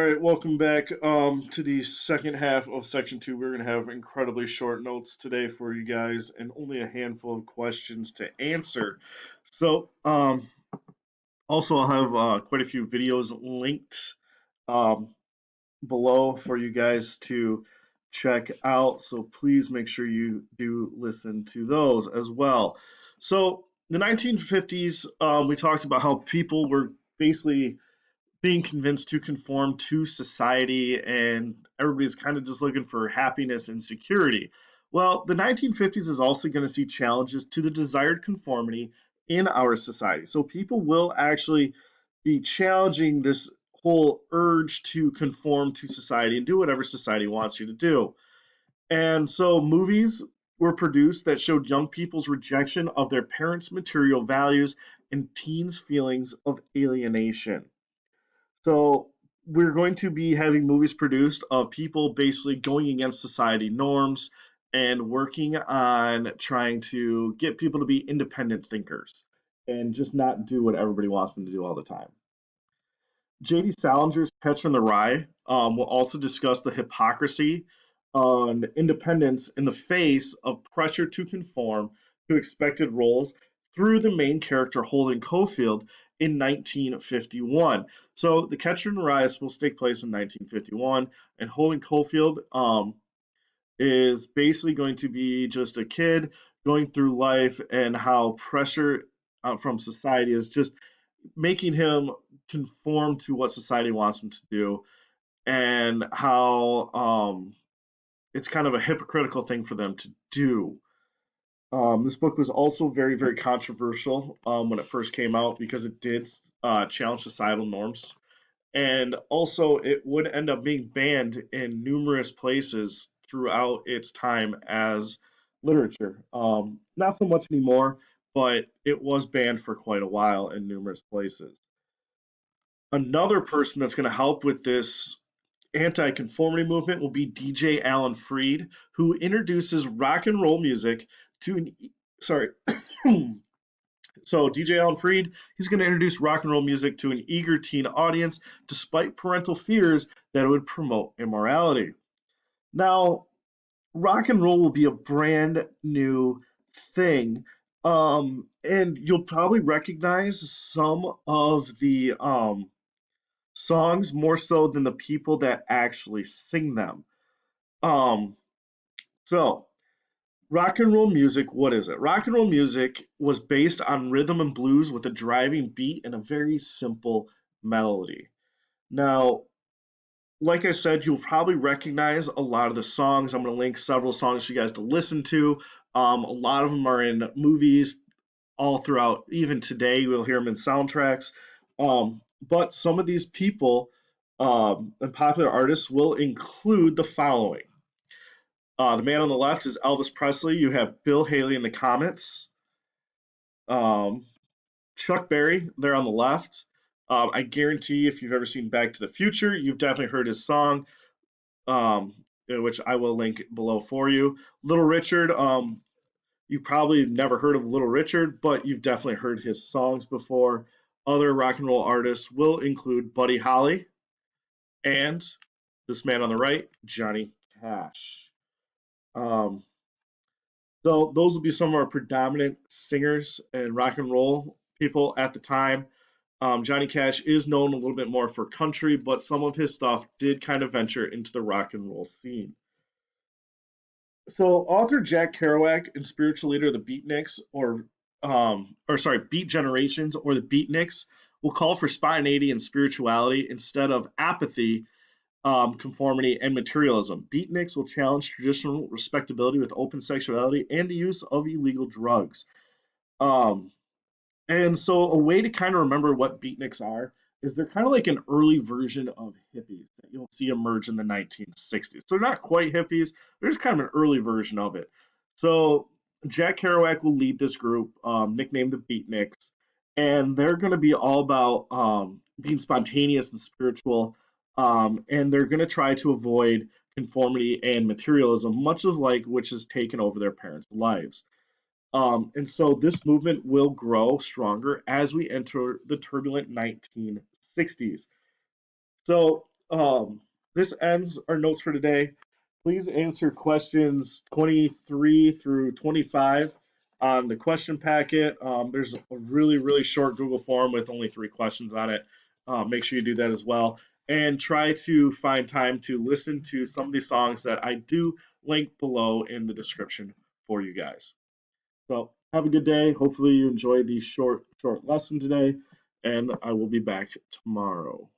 right, welcome back to the second half of section two. We're going to have incredibly short notes today for you guys and only a handful of questions to answer. So, also, I'll have quite a few videos linked um, below for you guys to check out. So, please make sure you do listen to those as well. So, the 1950s, we talked about how people were basically being convinced to conform to society and everybody's kind of just looking for happiness and security. Well, the 1950s is also going to see challenges to the desired conformity in our society. So people will actually be challenging this whole urge to conform to society and do whatever society wants you to do. And so movies were produced that showed young people's rejection of their parents' material values and teens' feelings of alienation. So we're going to be having movies produced of people basically going against society norms and working on trying to get people to be independent thinkers and just not do what everybody wants them to do all the time. J.D. Salinger's Catcher in the Rye will also discuss the hypocrisy on independence in the face of pressure to conform to expected roles through the main character Holden Caulfield in 1951. So, The Catcher in the Rye is supposed to take place in 1951, and Holden Caulfield is basically going to be just a kid going through life and how pressure from society is just making him conform to what society wants him to do, and how it's kind of a hypocritical thing for them to do. This book was also very, very controversial when it first came out because it did challenge societal norms. And also, it would end up being banned in numerous places throughout its time as literature. Not so much anymore, but it was banned for quite a while in numerous places. Another person that's going to help with this anti-conformity movement will be DJ Alan Freed, who introduces rock and roll music to an sorry. So DJ Alan Freed, he's going to introduce rock and roll music to an eager teen audience, despite parental fears that it would promote immorality. Now, rock and roll will be a brand new thing, and you'll probably recognize some of the songs more so than the people that actually sing them. Um, so, rock and roll music, what is it? Rock and roll music was based on rhythm and blues with a driving beat and a very simple melody. Now, like I said, you'll probably recognize a lot of the songs. I'm going to link several songs for you guys to listen to. A lot of them are in movies all throughout, even today, we'll hear them in soundtracks. But some of these people and popular artists will include the following. The man on the left is Elvis Presley. You have Bill Haley and the Comets. Um, Chuck Berry there on the left. I guarantee if you've ever seen Back to the Future, you've definitely heard his song, which I will link below for you. Little Richard, you probably never heard of Little Richard, but you've definitely heard his songs before. Other rock and roll artists will include Buddy Holly and this man on the right, Johnny Cash. Um, so those will be some of our predominant singers and rock and roll people at the time. Johnny Cash is known a little bit more for country, but some of his stuff did kind of venture into the rock and roll scene. So author Jack Kerouac and spiritual leader of the Beatniks, Beat Generations, or the Beatniks, will call for spontaneity and spirituality instead of apathy, conformity, and materialism. Beatniks will challenge traditional respectability with open sexuality and the use of illegal drugs. Um, and so, a way to kind of remember what beatniks are is they're kind of like an early version of hippies that you'll see emerge in the 1960s. So, they're not quite hippies, they're just kind of an early version of it. So, Jack Kerouac will lead this group, nicknamed the Beatniks, and they're going to be all about being spontaneous and spiritual, and they're going to try to avoid conformity and materialism, much of like which has taken over their parents' lives. And so this movement will grow stronger as we enter the turbulent 1960s. So um, this ends our notes for today. Please answer questions 23 through 25 on the question packet. There's a really, really short Google form with only 3 questions on it. Make sure you do that as well. And try to find time to listen to some of these songs that I do link below in the description for you guys. So have a good day. Hopefully you enjoyed the short lesson today, and I will be back tomorrow.